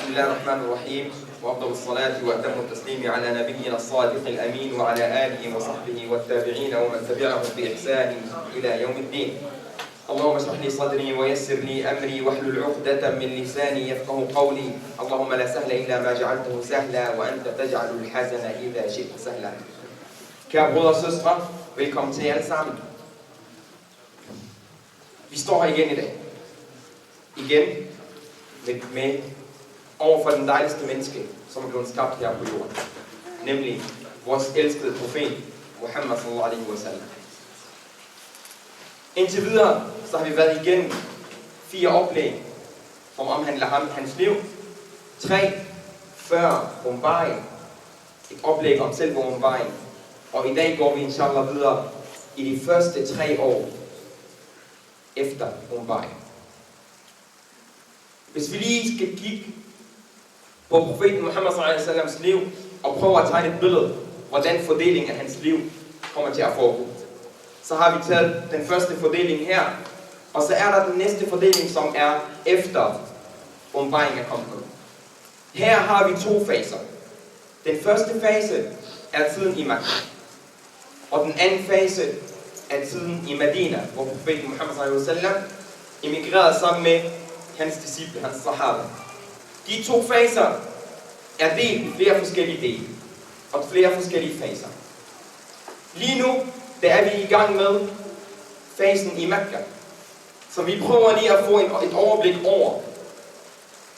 بسم الله الرحمن الرحيم وأفضل الصلاة وأتم التسليم على نبينا الصادق الأمين وعلى آله وصحبه والتابعين ومن تبعهم بإحسان إلى يوم الدين. اللهم اشرح لي صدري ويسر لي أمري واحلل عقدة من لساني يفقه قولي. اللهم لا سهل إلا ما جعلته سهلا وأنت تجعل الحزن إذا شئت سهلا. Kære brødre og søstre, velkommen til jer alle sammen. Vi står her igen i dag. Igen med overfor den dejligste menneske, som er blevet skabt her på jorden. Nemlig vores elskede profet, Muhammad sallallahu alaihi wa sallam. Indtil videre, så har vi været igennem 4 oplæg, som omhandler ham, hans liv. 3 før åbenbaring. Et oplæg om selve åbenbaring. Og i dag går vi inshallah videre i de første 3 år efter åbenbaring. Hvis vi lige skal kigge på profeten Muhammad sallallahu alaihi wa sallams liv og prøve at tegne et billede, hvordan fordelingen af hans liv kommer til at foregå, så har vi taget den første fordeling her, og så er der den næste fordeling, som er efter åbenbaringen er kommet. Her har vi 2 faser. Den første fase er tiden i Makka, og den anden fase er tiden i Medina, hvor profeten Muhammad sallallahu alaihi wa sallam emigrerede sammen med hans disciple, hans sahaba. De 2 faser er delt i flere forskellige dele, og flere forskellige faser. Lige nu, der er vi i gang med fasen i Makka, så vi prøver lige at få et overblik over,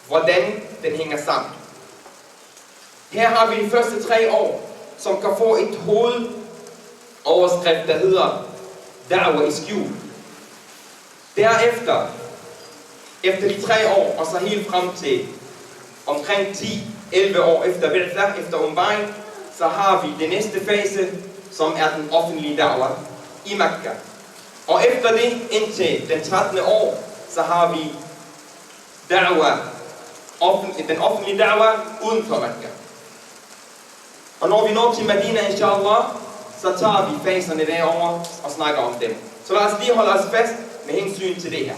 hvordan den hænger sammen. Her har vi de første 3 år, som kan få et hovedoverskrift, der hedder Da'wa i skjul. Derefter, efter de 3 år, og så helt frem til omkring 10-11 år efter Bi'tha, efter åbenbaring, så har vi den næste fase, som er den offentlige da'wa i Makka. Og efter det, indtil den 13. år, så har vi den offentlige da'wa uden for Makka. Og når vi når til Medina, inshallah, så tager vi faserne derovre og snakker om dem. Så lad os lige holde os fast med hensyn til det her.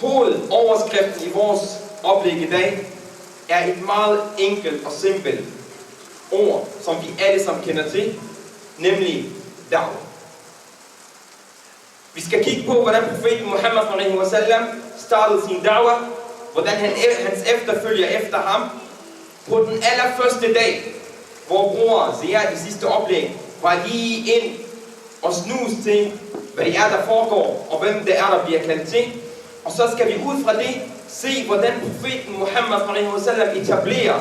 Hovedoverskriften i vores oplæg i dag er et meget enkelt og simpelt ord, som vi alle sammen kender til, nemlig da'wa. Vi skal kigge på, hvordan profeten Muhammad sallallahu alaihi wa sallam startede sin da'wa, hvordan hans efterfølger efter ham på den allerførste dag, hvor bror Ziyad i sidste oplæg var lige ind og snuse til, hvad det er, der foregår, og hvem det er, der bliver kaldt til. Og så skal vi ud fra det se, hvordan profeten Muhammad sallallahu alaihi wa sallam etablerer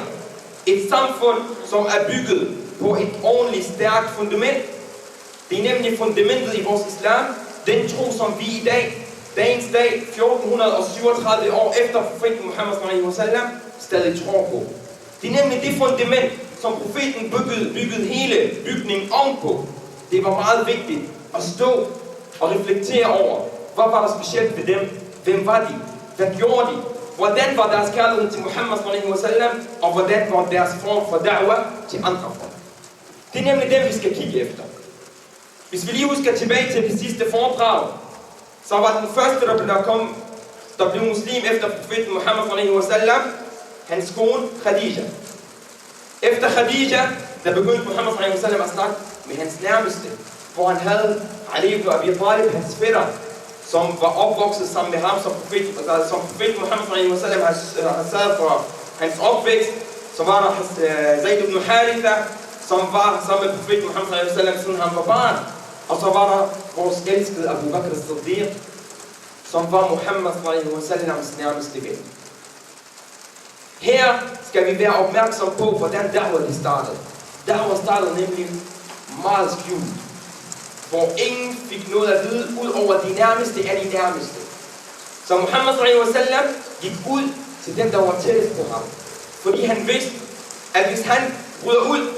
et samfund, som er bygget på et ordentligt stærkt fundament. Det er nemlig fundamentet i vores islam, den tro, som vi i dag, dagens dag, 1437 år efter profeten Muhammad sallallahu alaihi wa sallam, stadig tror på. Det er nemlig det fundament, som profeten byggede hele bygningen ovenpå. Det var meget vigtigt at stå og reflektere over, hvad var der specielt ved dem? Hvem var de? Hvad gjorde de? Hvordan var deres kærlighed til Muhammad sallallahu alaihi wa sallam? Og hvordan var deres form for da'wa til andre folk? Det er nemlig dem, vi skal kigge efter. Hvis vi lige husker tilbage til det sidste foredrag, så var den første, der blev muslim efter profeten Muhammad sallallahu alaihi wa sallam, hans kone Khadija. Efter Khadija, der begyndte Muhammad sallallahu alaihi wa sallam at snakke med hans nærmeste, hvor han havde Ali ibn Abi Talib, hans fætter, som var opvokset sammen med ham, som profeten Muhammad sallallahu alaihi wa sallam har sørget for hans opvækst. Så var der Zayd ibn Haritha, som var sammen med profeten Muhammad sallallahu alaihi wa sallam, siden han var barn. Og så var der vores elskede Abu Bakr as-Siddiq, som var Muhammad sallallahu alaihi wa sallams nærmeste ven. Her skal vi være opmærksom på, hvordan da'wa startede. Da'wa startede nemlig meget skjult, hvor ingen fik noget at vide, ud over de nærmeste af de nærmeste. Så Muhammad sallallahu alaihi wa sallam gik ud til dem, der var tættest på ham. Fordi han vidste, at hvis han bryder ud,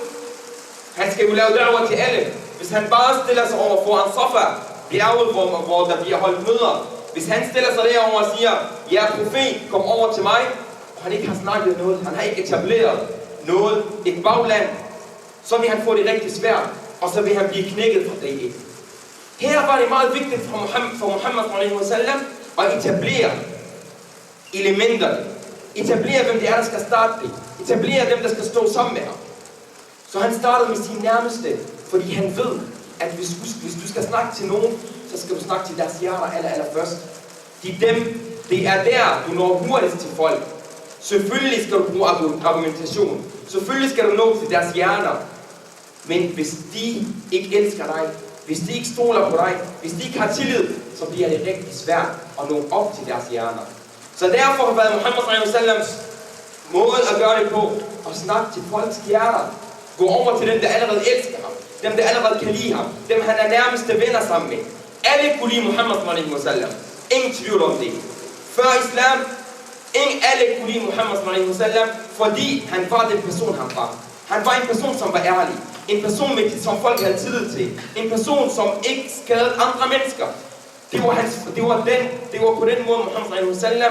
han skal jo lave da'wa til alle. Hvis han bare stiller sig over foran Safa, bjerget, hvor der bliver holdt møder. Hvis han stiller sig derover og siger, ja profet, kom over til mig, og han ikke har snakket noget, han har ikke etableret noget, et bagland, så vil han få det rigtig svært, og så vil han blive knækket fra dag 1. Her var det meget vigtigt for Muhammad sallallahu alaihi wa sallam at etablere elementerne, etablere, hvem det er, der skal starte det. Etablere dem, der skal stå sammen med ham. Så han startede med sine nærmeste, fordi han ved, at hvis du skal snakke til nogen, så skal du snakke til deres hjerter allerførst. Det er der, du når hurtigst til folk. Selvfølgelig skal du bruge argumentation. Selvfølgelig skal du nå til deres hjerner. Men hvis de ikke elsker dig, hvis de ikke stoler på dig, hvis de ikke har tillid, så bliver det rigtig svært at nå op til deres hjerner. Så derfor har været Muhammed s.a.v. måde at gøre det på, at snakke til folks hjerter. Gå over til dem, der allerede elsker ham. Dem, der allerede kan lide ham. Dem, han er nærmeste venner sammen med. Alle kunne lide Muhammed s.a.v. Ingen tvivl om det. Før islam, alle kunne lide Muhammed s.a.v. fordi han var den person, han var. Han var en person, som var ærlig. En person, som folk havde tillid til. En person, som ikke skadede andre mennesker. Det var på den måde, Muhammed s.a.v.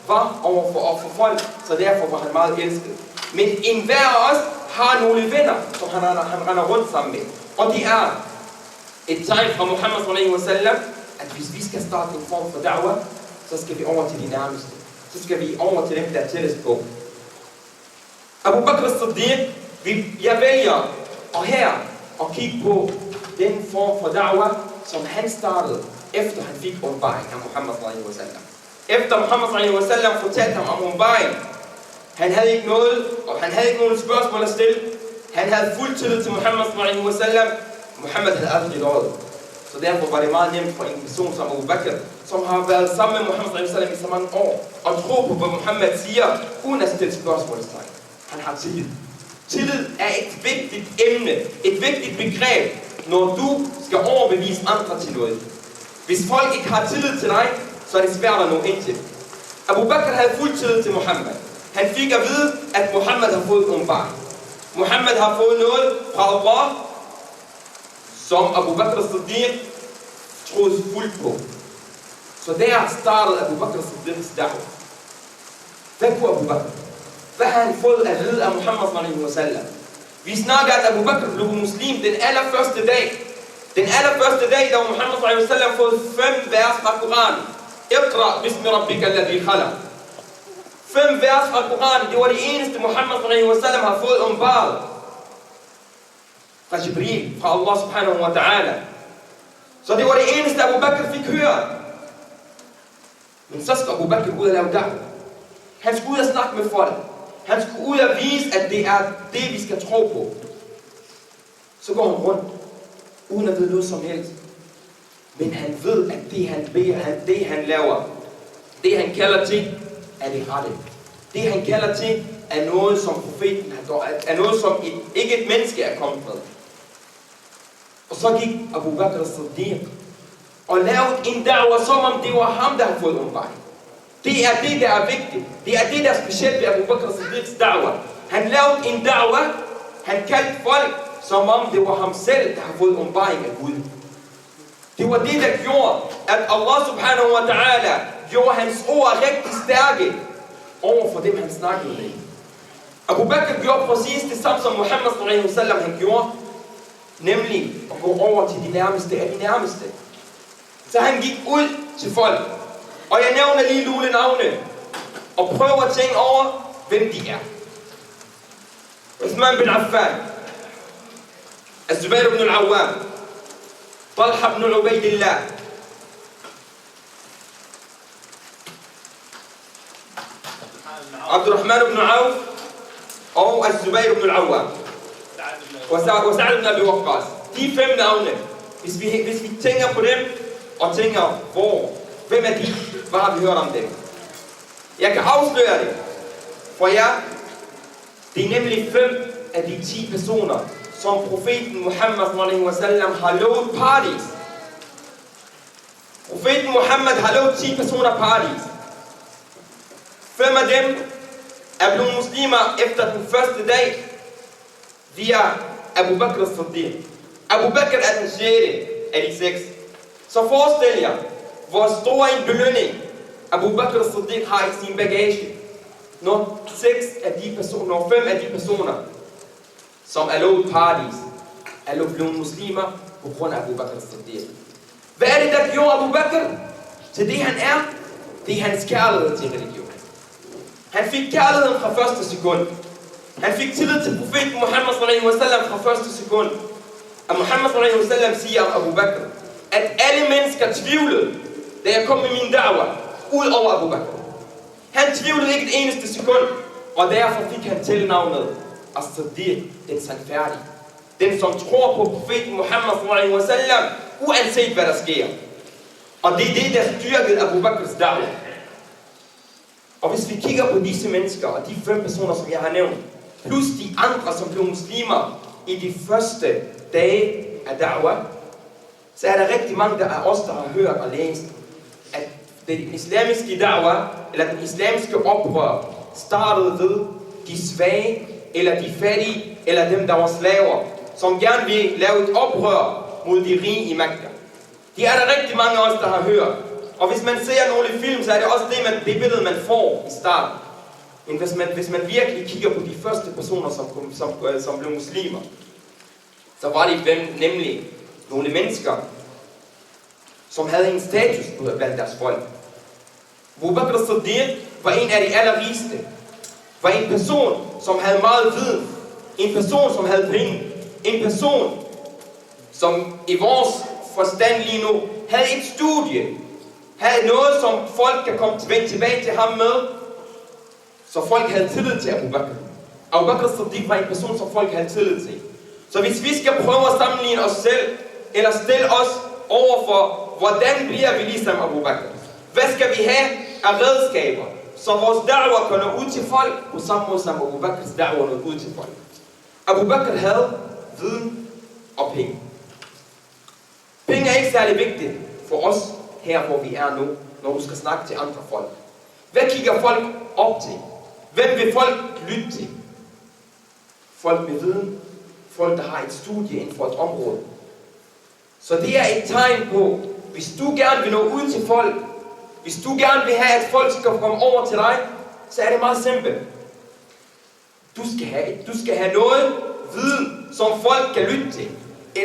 var overfor folk, så derfor var han meget elsket. Men enhver af os har nogle venner, som han render rundt sammen med. Og det er et tegn fra Muhammed s.a.v. at hvis vi skal starte en form for da'wah, så skal vi over til de nærmeste. Så skal vi over til dem, der er tættest på. Abu Bakr as-Siddiq, jeg vælger her at kigge på den form for da'wah, som han startede, efter han fik åbenbaring af Muhammed s.a.v. Efter Muhammed s.a.v. fortalte ham om åbenbaring, han havde ikke nogen spørgsmål at stille. Han havde fuld tillid til Muhammed s.a.v. Muhammed havde aldrig løjet. Så derfor var det meget nemt for en person som Abu Bakr, som har været sammen med Muhammed s.a.v. i så mange år, og tro på, hvad Muhammed siger, uden at stille spørgsmålstegn. Han har tillid. Tillid er et vigtigt emne, et vigtigt begreb, når du skal overbevise andre til noget. Hvis folk ikke har tillid til dig, så er det svært at nå ind til. Abu Bakr havde fuld tillid til Muhammed. Han fik at vide, at Muhammed har fået åbenbaring. Muhammed har fået noget fra Allah, som Abu Bakr as-Siddiq troede fuldt på. Så der startede Abu Bakr as-Siddiqs da'wah. Hvad kunne Abu Bakr? Hvad har han fået at vide af Muhammed s.a.v.? Vi snakker, at Abu Bakr blev muslim den allerførste dag. Den allerførste dag, da Muhammed s.a.v. fået 5 vers fra Koranen. Iqra bismi rabbika alladhi khalaq. 5 vers fra Koranen, det var det eneste Muhammed s.a.v. har fået åbenbaret fra Jibril, fra Allah subhanahu wa ta'ala. Så det var det eneste Abu Bakr fik hørt. Men så skal Abu Bakr ud og lave da'wah. Han skulle ud og snakke med folk. Han skulle ud og vise, at det er det, vi skal tro på. Så går han rundt, uden at vide noget som helst. Men han ved, at det han laver, det han kalder til, er det rette. Det han kalder til, er noget som profeten har gjort, er noget som ikke et menneske er kommet med. Og så gik Abu Bakr as-Siddiq og lavede en da'wah, som om det var ham, der havde fået åbenbaring. Det er det, der er vigtigt. Det er det, der er specielt ved Abu Bakr as-Siddiqs da'wah. Han lavede en da'wah, han kaldte folk, som om det var ham selv, der havde fået åbenbaring af Gud. Det var det, der gjorde, at Allah subhanahu wa ta'ala gjorde hans ord rigtig stærke over for dem, han snakkede med. Abu Bakr gjorde præcis det samme, som Muhammed s.a.v. han gjorde, nemlig at gå over til de nærmeste af de nærmeste. Så han gik ud til folk, og jeg nævner lige nogle navne, og prøver at tænke over, hvem de er. Uthman bin Affan, Az-Zubayr ibn al-Awwam, Talha ibn Ubaydillah, Abdurrahman ibn Auf, og Az-Zubayr ibn al-Awwam, og Sa'd ibn Abi Waqqas. De 5 navne, hvis vi tænker på dem, og tænker, hvem er de? Hvad har vi hørt om dem? Jeg kan afsløre det for jer. Det er nemlig 5 af de 10 personer, som profeten Muhammed s.a.v. har lovet paradis. Profeten Muhammed har lovet 10 personer paradis. 5 af dem er blevet muslimer efter den første dag via Abu Bakr as-Siddiq. Abu Bakr er den 6. af de 6. Så forestil jer, hvor stor en belønning Abu Bakr as-Siddiq har i sin bagage, når 5 af de personer, som er lovet paradis, er blevet muslimer på grund af Abu Bakr as-Siddiq. Hvad er det, der gjorde Abu Bakr til det, han er? Det er hans kærlighed til religion. Han fik kærligheden fra første sekund. Han fik tillid til profeten Muhammad sallallahu alaihi wasallam fra første sekund. Og Muhammad sallallahu alaihi wasallam siger om Abu Bakr, at alle mennesker tvivlede, da jeg kom med min da'wah, ud over Abu Bakr. Han tvivlede ikke et eneste sekund, og derfor fik han tilnavnet As-Siddiq, den sandfærdige. Den som tror på profeten Muhammad sallallahu alaihi wasallam, uanset hvad der sker. Og det er det, der styrkede Abu Bakrs da'wah. Og hvis vi kigger på disse mennesker, og de 5 personer, som jeg har nævnt, plus de andre, som blev muslimer i de første dage af da'wah, så er der rigtig mange af os, der har hørt og læst, at den islamiske da'wah, eller den islamiske oprør, startede ved de svage, eller de fattige, eller dem, der var slaver, som gerne vil lave et oprør mod de rige i Mekka. Det er der rigtig mange af os, der har hørt. Og hvis man ser nogle film, så er det også det billede, man får i starten. Men hvis man virkelig kigger på de første personer, som blev muslimer, så var det nemlig nogle mennesker, som havde en status blandt deres folk. Abu Bakr as-Siddiq var en af de allerrigeste. Var en person, som havde meget viden. En person, som havde penge. En person, som i vores forstand lige nu havde et studie. Havde noget, som folk kan komme tilbage til ham med. Så folk havde tillid til Abu Bakr. Abu Bakr as-Siddiq var en person, som folk havde tillid til. Så hvis vi skal prøve at sammenligne os selv, eller stille os overfor, hvordan bliver vi ligesom Abu Bakr? Hvad skal vi have af redskaber, så vores da'wah kan nå ud til folk, på samme måde som Abu Bakrs da'wah nåede ud til folk? Abu Bakr havde viden og penge. Penge er ikke særlig vigtigt for os her, hvor vi er nu, når du skal snakke til andre folk. Hvad kigger folk op til? Hvem vil folk lytte til? Folk med viden. Folk, der har et studie inden for et område. Så det er et tegn på, hvis du gerne vil nå ud til folk, hvis du gerne vil have, at folk skal komme over til dig, så er det meget simpelt. Du skal have noget viden, som folk kan lytte til.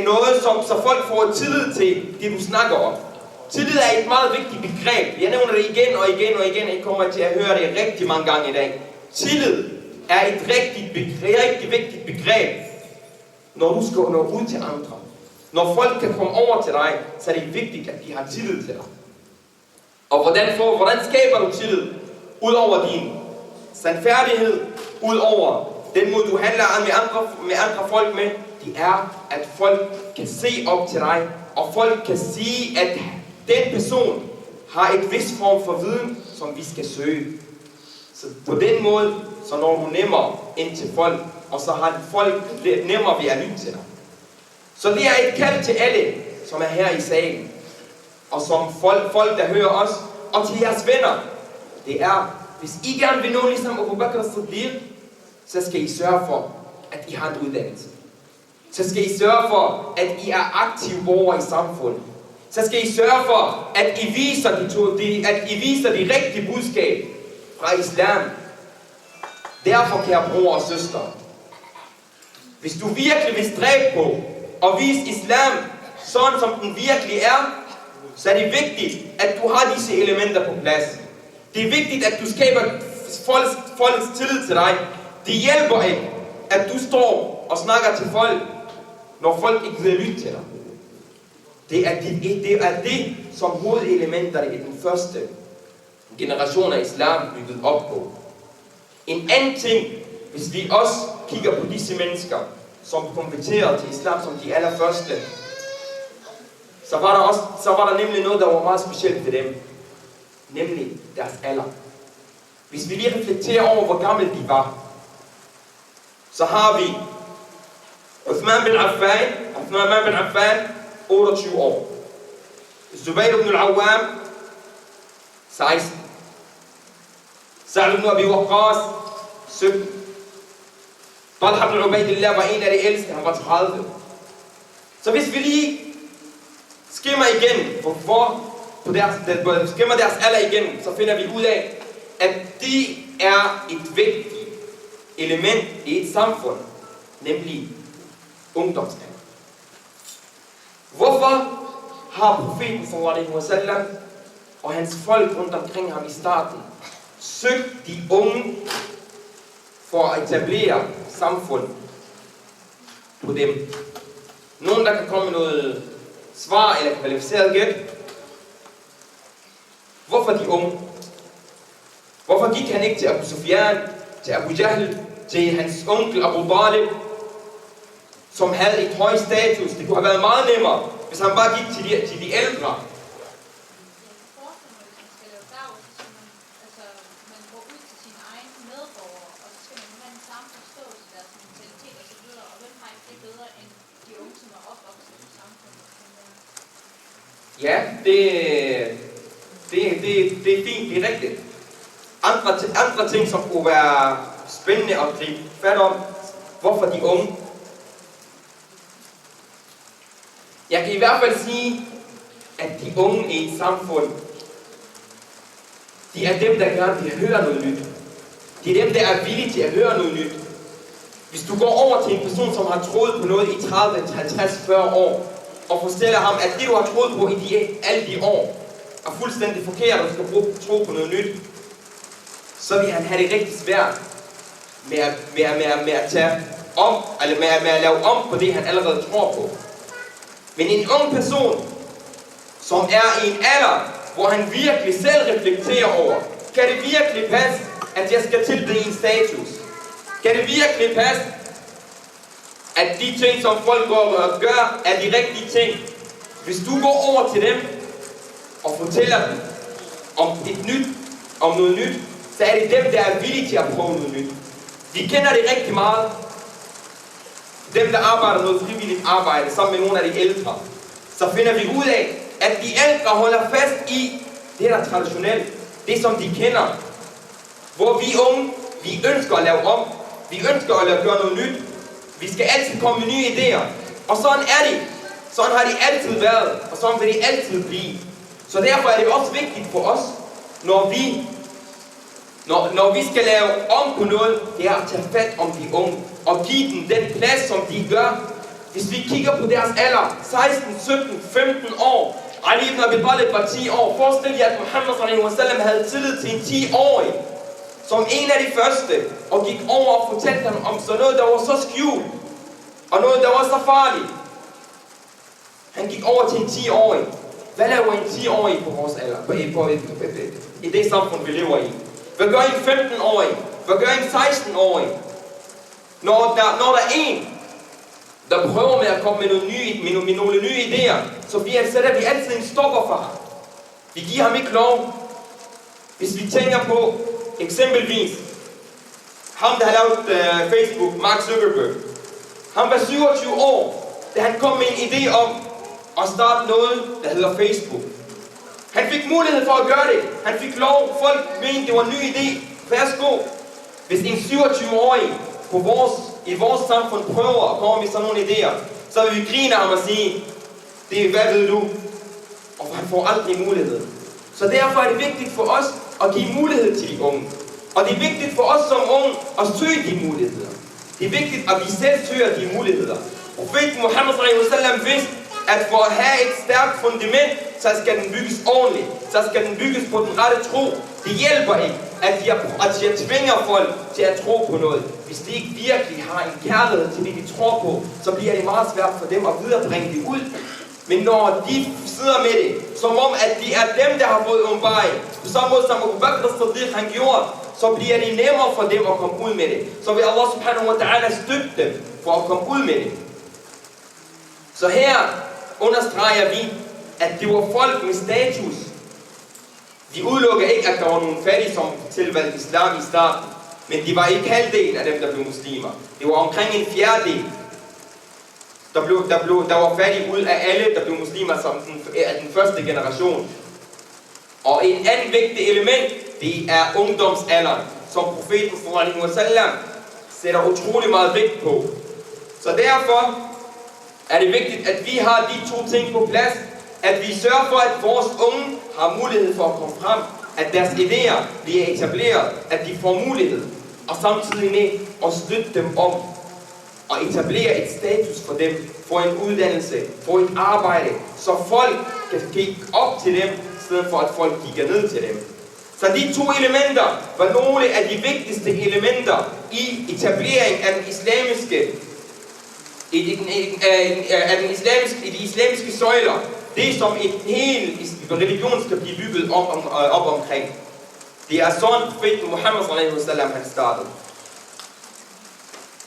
Noget, så folk får tillid til det, du snakker om. Tillid er et meget vigtigt begreb. Jeg nævner det igen og igen og igen. Jeg kommer til at høre det rigtig mange gange i dag. Tillid er et rigtig vigtigt begreb, når du skal nå ud til andre. Når folk kan komme over til dig, så er det vigtigt, at de har tillid til dig. Og hvordan skaber du tillid? Udover din sandfærdighed, udover den måde, du handler med andre folk med, det er, at folk kan se op til dig, og folk kan sige, at den person har et vis form for viden, som vi skal søge. Så på den måde, så når du nemmere ind til folk, og så har folk nemmere ved at lytte til dig. Så det er et kald til alle, som er her i salen, og som folk der hører os, og til jeres venner. Det er, hvis I gerne vil nå ligesom Abu Bakr as-Siddiq, så skal I sørge for, at I har en uddannelse. Så skal I sørge for, at I er aktive borgere i samfundet. Så skal I sørge for, at I viser det rigtige budskab fra islam. Derfor, kære bror og søster, hvis du virkelig vil stræbe på at vise islam sådan, som den virkelig er, så er det vigtigt, at du har disse elementer på plads. Det er vigtigt, at du skaber folks tillid til dig. Det hjælper ikke, at du står og snakker til folk, når folk ikke vil lytte til dig. Det er det, som hovedelementer i den første generation af islam bygget op på. En anden ting, hvis vi også kigger på disse mennesker, som konverterede til islam som de allerførste, så var der nemlig noget, der var meget specielt ved dem. Nemlig deres alder. Hvis vi lige reflekterer over, hvor gamle de var, så har vi Uthman bin Affan, 28 år. Zubayr ibn al-Awwam, 16. Sa'd ibn Abi Waqqas, 17. Talha ibn Ubaydillah var en af de ældste, han var 30. Så hvis vi lige skimmer deres alder igen, så finder vi ud af, at de er et vigtigt element i et samfund, nemlig ungdomsalderen. Hvorfor har profeten sallallahu alaihi wasallam og hans folk rundt omkring ham i starten søg de unge for at etablere samfund på dem. Nogen, der kan komme med noget svar eller kvalificeret gæt. Hvorfor de unge? Hvorfor gik han ikke til Abu Sufyan, til Abu Jahl, til hans onkel Abu Talib, som havde et højt status? Det kunne have været meget nemmere, hvis han bare gik til de ældre. Ja, det er fint, det er rigtigt. Andre ting, som kunne være spændende at gribe fat om. Hvorfor de unge? Jeg kan i hvert fald sige, at de unge i et samfund, de er dem, der gerne vil høre noget nyt. De er dem, der er villige til at høre noget nyt. Hvis du går over til en person, som har troet på noget i 30, 50, 40 år, og fortæller ham, at det du har troet på i alle de år, er fuldstændig forkert, og du skal tro på noget nyt, så vil han have det rigtig svært med at tage om, eller med at lave om på det, han allerede tror på. Men en ung person, som er i en alder, hvor han virkelig selv reflekterer over, kan det virkelig passe, at jeg skal tilbede en status? Kan det virkelig passe, at de ting, som folk går og gør, er de rigtige ting? Hvis du går over til dem og fortæller dem om noget nyt, så er det dem, der er villige til at prøve noget nyt. Vi kender det rigtig meget. Dem, der arbejder noget frivilligt arbejde sammen med nogle af de ældre, så finder vi ud af, at de ældre holder fast i det, der er traditionelt. Det, som de kender. Hvor vi unge, vi ønsker at lave om. Vi ønsker at gøre noget nyt. Vi skal altid komme med nye idéer. Og sådan er de. Sådan har de altid været. Og sådan vil de altid blive. Så derfor er det også vigtigt for os, når vi skal lave om på noget, det er at tage fat om de unge. Og give dem den plads, som de gør. Hvis vi kigger på deres alder, 16, 17, 15 år. Ali ibn Abi Talib var 10 år. Forestil jer, at Muhammad sallallahu alaihi wasallam havde tillid til en 10-årig. Som en af de første, og gik over og fortalte ham om sådan noget, der var så skjult, og noget, der var så farligt. Han gik over til en 10-årig. Hvad laver en 10-årig på vores alder? I det samfund, vi lever i? Hvad gør en 15-årig? Hvad gør en 16-årig? Når der er en, der prøver med at komme med nogle nye idéer, så sætter vi altid en stopper for ham. Vi giver ham ikke lov. Hvis vi tænker på, eksempelvis, ham der har lavet Facebook, Mark Zuckerberg. Han var 27 år, da han kom med en idé om at starte noget, der hedder Facebook. Han fik mulighed for at gøre det. Han fik lov. Folk mente, det var en ny idé. Værsgo. Hvis en 27-årig i vores samfund prøver at komme med sådan nogle idéer, så vil vi grine ham og sige, hvad ved du? Og han får aldrig mulighed. Så derfor er det vigtigt for os at give mulighed til de unge. Og det er vigtigt for os som unge at søge de muligheder. Det er vigtigt, at vi selv søger de muligheder. Profeten Muhammad sallallahu alaihi wasallam vidste, at for at have et stærkt fundament, så skal den bygges ordentligt. Så skal den bygges på den rette tro. Det hjælper ikke, at jeg tvinger folk til at tro på noget. Hvis de ikke virkelig har en kærlighed til det, de tror på, så bliver det meget svært for dem at viderebringe det ud. Men når de sidder med det, som om at de er dem, der har fået åbenbaring, på samme måde som Abu Bakr as-Siddiq han gjorde, så bliver det nemmere for dem at komme ud med det. Så vil Allah subhanahu wa ta'ala støtte dem for at komme ud med det. Så her understreger vi, at det var folk med status. De udelukker ikke, at der var nogle fattige, som tilvalgte islam i starten. Men de var ikke halvdelen af dem, der blev muslimer. Det var omkring en fjerdedel, der var fattige ud af alle, der blev muslimer som den første generation. Og et andet vigtigt element, det er ungdomsalderen, som profeten sallallahu alaihi wasallam sætter utrolig meget vægt på. Så derfor er det vigtigt, at vi har de to ting på plads. At vi sørger for, at vores unge har mulighed for at komme frem. At deres idéer bliver etableret. At de får mulighed. Og samtidig med at støtte dem om at etablere et status for dem. Få en uddannelse. Få et arbejde. Så folk kan kigge op til dem, i stedet for at folk kigger ned til dem. Så de to elementer var nogle af de vigtigste elementer i etablering af de islamiske søjler. Det som en hel religion skal blive bygget op omkring. Det er sådan profeten Muhammed sallallahu alaihi wasallam han startede.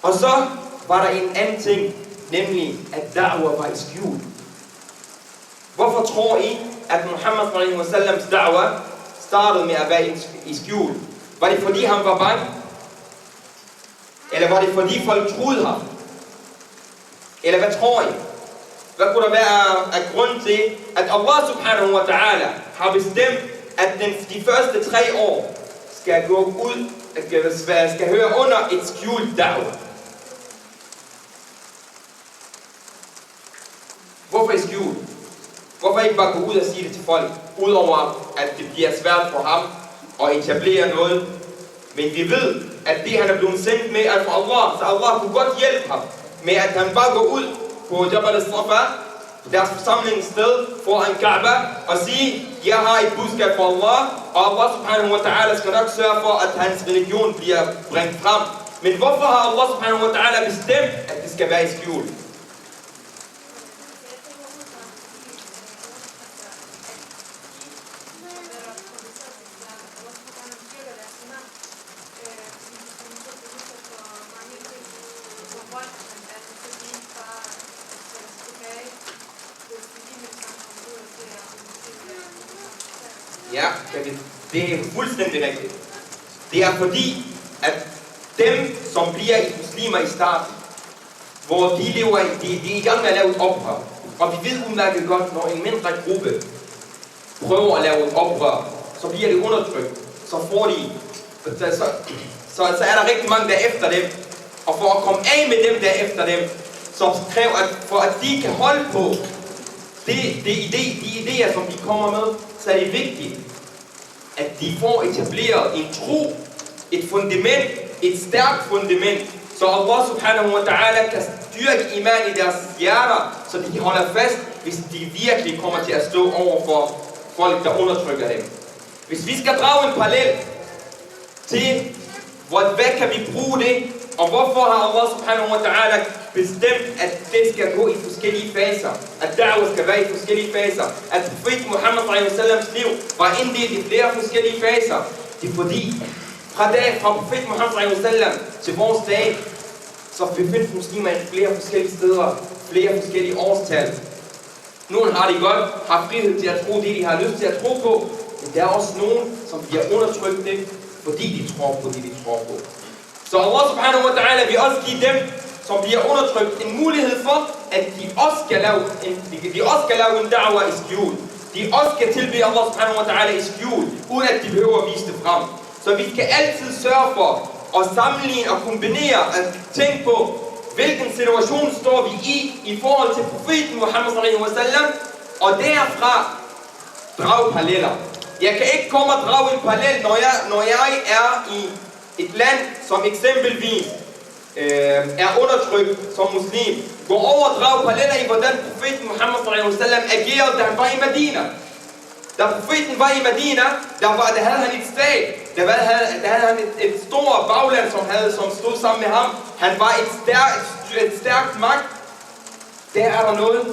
Og så var der en anden ting, nemlig at da'wah var i skjul. Hvorfor tror I, at Muhammed sallallahu alaihi wasallams da'wah startede med at være i skjul? Var det fordi han var bange? Eller var det fordi folk troede ham? Eller hvad tror I? Hvad kunne der være af grund til, at Allah subhanahu wa ta'ala har bestemt, at de første 3 år skal gå ud, skal høre under et skjult da'wah? Hvorfor i skjul? Hvorfor ikke bare gå ud og sige det til folk, udover at det bliver svært for ham at etablere noget? Men vi ved, at det han er blevet sendt med er fra Allah, så Allah kunne godt hjælpe ham med at han bare går ud på Jabal al-Safa, deres forsamlingssted foran Kaaba, og sige, jeg har et budskab fra Allah, og Allah subhanahu wa ta'ala skal nok sørge for, at hans religion bliver brændt frem. Men hvorfor har Allah subhanahu wa ta'ala bestemt, at det skal være i skjul? Ja, det er fuldstændig rigtigt. Det er fordi, at dem, som bliver muslimer i starten, hvor de lever de er i gang med at lave et oprør. Og vi ved udmærket godt, når en mindre gruppe prøver at lave et oprør, så bliver det undertrykt. Så får de, så er der rigtig mange der efter dem. Og for at komme af med dem der efter dem, så kræver at for at de kan holde på de idéer, som de kommer med, så er det vigtigt, at de får etableret en tro, et fundament, et stærkt fundament, så Allah subhanahu wa ta'ala kan styrke iman i deres hjerter, så de holder fast, hvis de virkelig kommer til at stå over for folk, der undertrykker dem. Hvis vi skal drage en parallel til, hvad kan vi bruge det, og hvorfor har Allah subhanahu wa ta'ala bestemt, at det skal gå i forskellige faser, at da'wah skal være i forskellige faser, at profeten Muhammed sallallahu alaihi wasallams liv var inddelt i flere forskellige faser. Det er fordi, fra profeten Muhammed sallallahu alaihi wasallam til vores dag, så befinder muslimer i flere forskellige steder, flere forskellige årstal. Nogle har de godt haft frihed til at tro det, de har lyst til at tro på, men der er også nogen, som bliver undertrykte, fordi de tror på det, de tror på. Så Allah subhanahu wa ta'ala vil også give dem, som bliver undertrykt, en mulighed for, at de også skal lave en da'wah i skjul. De også skal tilbede Allah subhanahu wa ta'ala i skjul, uden at de behøver at vise det frem. Så vi skal altid sørge for at sammenligne og kombinere og tænke på, hvilken situation står vi i forhold til profeten Muhammed sallallahu alaihi wasallam, og derfra drage paralleller. Jeg kan ikke komme og drage en parallel, når jeg er i et land, som eksempelvis er undertrykt som muslim. Gå over og drage paralleller i, hvordan profeten Muhammed sallallahu alaihi wasallam agerede, da han var i Medina. Da profeten var i Medina, der havde han et stat. Der havde han et stort bagland, som stod sammen med ham. Han var et stærkt magt. Der er der noget.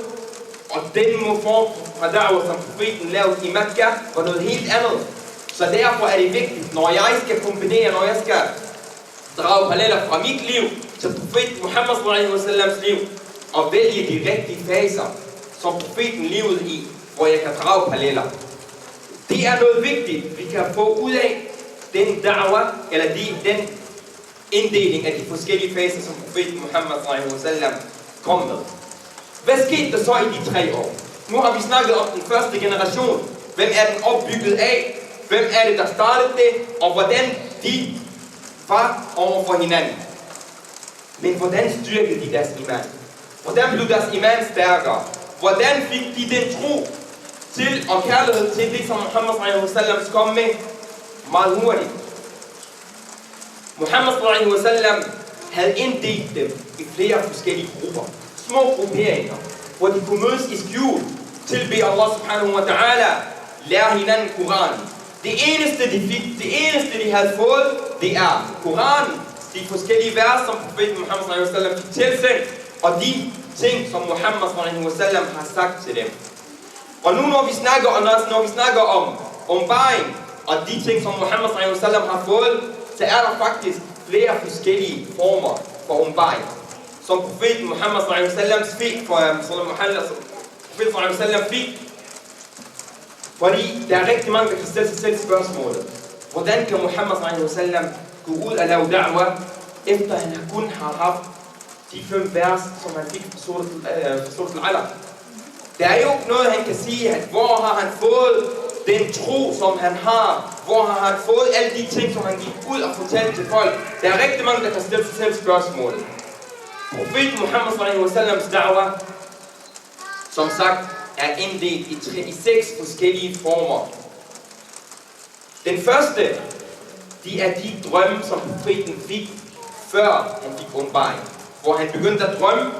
Og den form fra da'wah, som profeten lavede i Mekka, var noget helt andet. Så derfor er det vigtigt, når jeg skal kombinere, når jeg skal drage paralleller fra mit liv til profeten Muhammed sallallahu alaihi wasallams liv, og vælge de rigtige faser, som profeten levede i, hvor jeg kan drage paralleller. Det er noget vigtigt, vi kan få ud af den da'wah, eller den inddeling af de forskellige faser, som profeten Muhammed sallallahu alaihi wasallam kom med. Hvad skete der så i de 3 år? Nu har vi snakket om den første generation. Hvem er den opbygget af? Hvem er det, der startede det? Og hvordan de var over for hinanden. Men hvordan styrkede de deres iman? Hvordan blev deres iman stærkere? Hvordan fik de den tro til og kærlighed til det, som Muhammed sallallahu alaihi wasallam kom med? Meget hurtigt. Muhammed sallallahu alaihi wasallam havde inddelt dem i flere forskellige grupper. Små grupperinger, hvor de kunne mødes i skjul, tilbede Allah subhanahu wa ta'ala, lære hinanden Koranen, Det eneste, de fik, det eneste, de havde fået, det er Koranen, de forskellige vers, som profeten Muhammed sallallahu alaihi wasallam fik tilsendt, og de ting, som Muhammed sallallahu alaihi wasallam har sagt til dem. Og nu når vi snakker om åbenbaring, og de ting, som Muhammed sallallahu alaihi wasallam har fået, så er der faktisk flere forskellige former for åbenbaring, som profeten Muhammed sallallahu alaihi wasallam fik, fordi der er rigtig mange, der kan stille sig selv spørgsmålet. Hvordan kan Muhammed sallallahu alaihi wasallam gå ud og lave da'wah, efter han kun har haft de 5 vers, som han fik fra Surat al-Alaq? Der er jo ikke noget, han kan sige, at hvor har han fået den tro, som han har? Hvor har han fået alle de ting, som han gik ud og fortalte til folk? Der er rigtig mange, der kan stille sig selv spørgsmålet. Profeten Muhammed sallallahu alaihi wasallams da'wah, som sagt, er inddelt i 6 forskellige former. Den første, de er de drømme, som profeten fik, før han fik åbenbaring. Hvor han begyndte at drømme,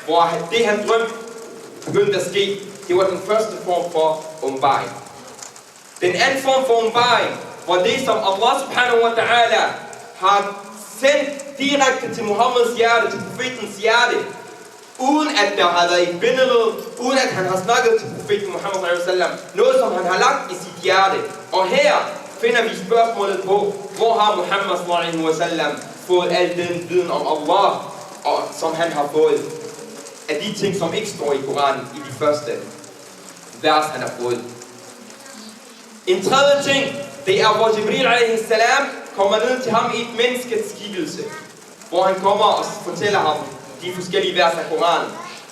hvor det han drømte begyndte at ske. Det var den første form for åbenbaring. Den anden form for åbenbaring var det, som Allah subhanahu wa ta'ala har sendt direkte til Muhammeds hjerte, til profetens hjerte, uden at der har været et bindeled, uden at han har snakket til profeten Muhammed sallallahu alaihi wasallam. Noget, som han har lagt i sit hjerte. Og her finder vi spørgsmålet på, hvor har Muhammed sallallahu alaihi wasallam fået al den viden om Allah, og som han har fået af de ting, som ikke står i Koranen i de første vers, han har fået. En tredje ting, det er, hvor Jibril alaihi salam kommer ned til ham i et menneskets skikkelse, hvor han kommer og fortæller ham de forskellige vers af Koranen.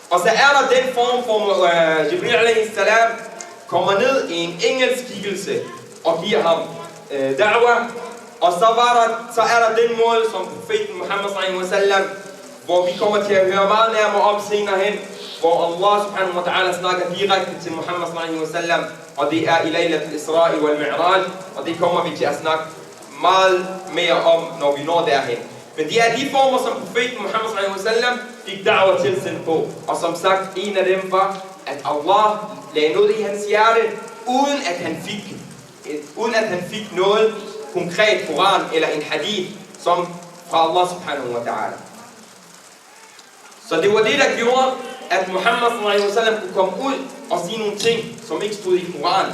Og så er der den form, hvor Jibril alaihi salam kommer ned i en engelskikkelse og giver ham da'wah. Og så er der den måde, som profeten Muhammed sallallahu alaihi wasallam, hvor vi kommer til at høre meget nærmere om senere hen, hvor Allah subhanahu wa ta'ala snakker direkte til Muhammed sallallahu alaihi wasallam, og det er i Laylat al-Isra'i wal-Mi'raj, og det kommer vi til at snakke meget mere om, når vi når derhen. Men det er de former, som profeten Muhammed sallallahu alaihi wasallam fik da'wah tilsendt på. Og som sagt, en af dem var, at Allah lagde noget i hans hjerte, uden at han fik noget konkret Koran eller en hadith, som fra Allah subhanahu wa ta'ala. Så det var det, der gjorde, at Muhammed sallallahu alaihi wasallam kunne komme ud og sige nogle ting, som ikke stod i Koranen.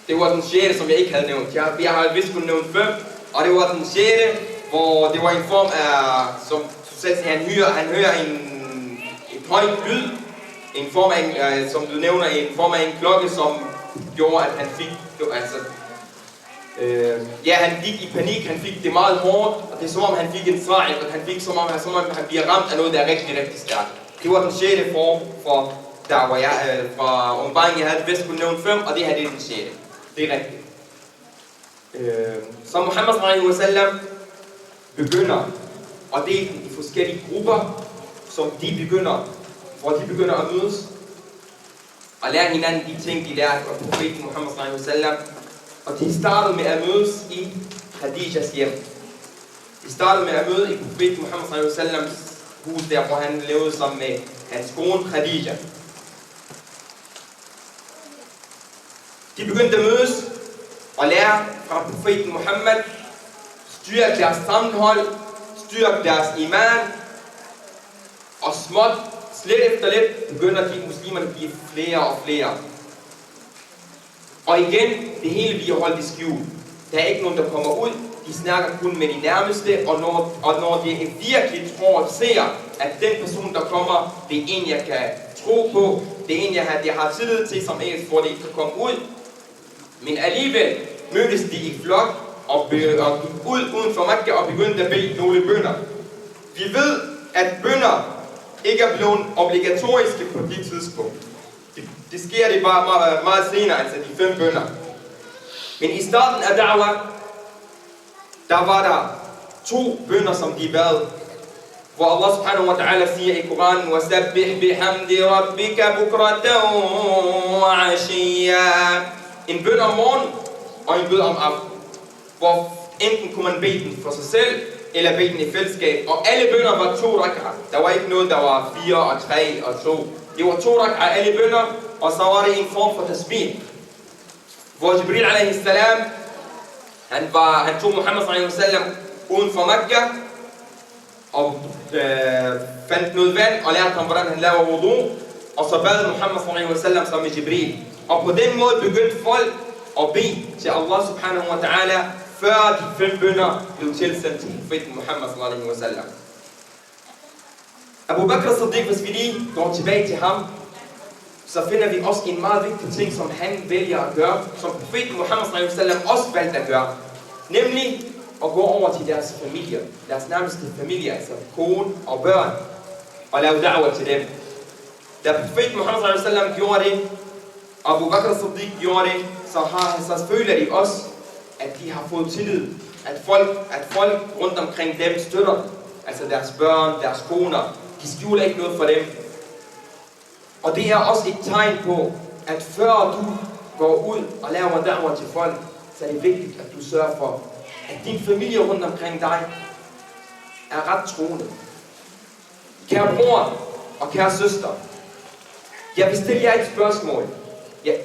Det var den 6., som jeg ikke havde nævnt. Jeg har vist kun nævnt 5, og det var den 6., hvor det var en form af, som han hører et højt lyd, en form af, som du nævner, en form af en klokke, som gjorde, at han fik, han gik i panik, han fik det meget hårdt, og det er som om han fik en streg, og han fik som om han bliver ramt af noget, der er rigtig, rigtig stærkt. Det var den 6. form for da'wah, fra åbenbaringen. Jeg havde vist kun nævnt 5, og det her det er den 6. Det er rigtigt. Så Muhammed sallallahu alaihi wasallam begynder at dele i forskellige grupper, hvor de begynder at mødes og lære hinanden de ting, de lærte af profeten Muhammed sallallahu alaihi wasallam. Og de startede med at mødes i Khadijas hjem. De startede med at møde i profeten Muhammed sallallahu alaihi wasallams hus, der hvor han levede sammen med hans kone Khadija. De begyndte at mødes og lære fra profeten Muhammed, styrke deres sammenhold, styrke deres iman, og småt, slet efter lidt, begynder de muslimerne at blive flere og flere. Og igen, det hele bliver holdt i skjul. Der er ikke nogen, der kommer ud. De snakker kun med de nærmeste, og når det er virkelig tror og ser, at den person, der kommer, det er en, jeg kan tro på, det er en, jeg har tillid til, som ellers får det ikke kan komme ud. Men alligevel mødtes de i flok og gik ud uden for Mekka og begyndte at bede nogle bønner. Vi ved, at bønner ikke er blevet obligatoriske på det tidspunkt. Det sker det bare meget senere, altså de 5 bønner. Men i starten af da'wah, der var der 2 bønner, som de bad. Hvor Allah subhanahu wa ta'ala siger i Koranen, وَسَبِّحْ بِحَمْدِ رَبِّكَ بُكْرَةً وَعَشِيًّا. En bøn om morgenen og en bøn om aften. Hvor enten kunne man bede den for sig selv, eller bede den i fællesskab. Og alle bønner var 2 rak'ah. Der var ikke noget, der var 4 og 3 og 2. Det var 2 rak'ah alle bønner, og så var det en form for tasbih. Hvor Jibril alaihi salam, han tog Muhammad sallallahu alaihi wasallam uden for Mekka, og fandt noget vand og lærte ham, hvordan han laver wudu. Og så bad Muhammad sallallahu alaihi wasallam sammen med Jibril. Og på den måde begyndte folk at bede til Allah subhanahu wa ta'ala, før de 5 bønner blev tilsendt til profeten Muhammad sallallahu alaihi wasallam. Abu Bakr as-Siddiq, hvis vi lige går tilbage til ham, så finder vi også en meget vigtig ting, som han vælger at gøre, som profeten Muhammad sallallahu alaihi wasallam også valgte at gøre. Nemlig at gå over til deres familier, deres nærmeste familie, altså kone og børn, og lave da'wah til dem. Da profeten Muhammad sallallahu alaihi wasallam gjorde det, og Abu Bakr as-Siddiq gjorde det, så føler de også, at de har fået tillid. At folk rundt omkring dem støtter dem. Altså deres børn, deres koner. De skjuler ikke noget for dem. Og det er også et tegn på, at før du går ud og laver da'wah til folk, så er det vigtigt, at du sørger for, at din familie rundt omkring dig er ret troende. Kære bror og kære søster, jeg vil stille jer et spørgsmål.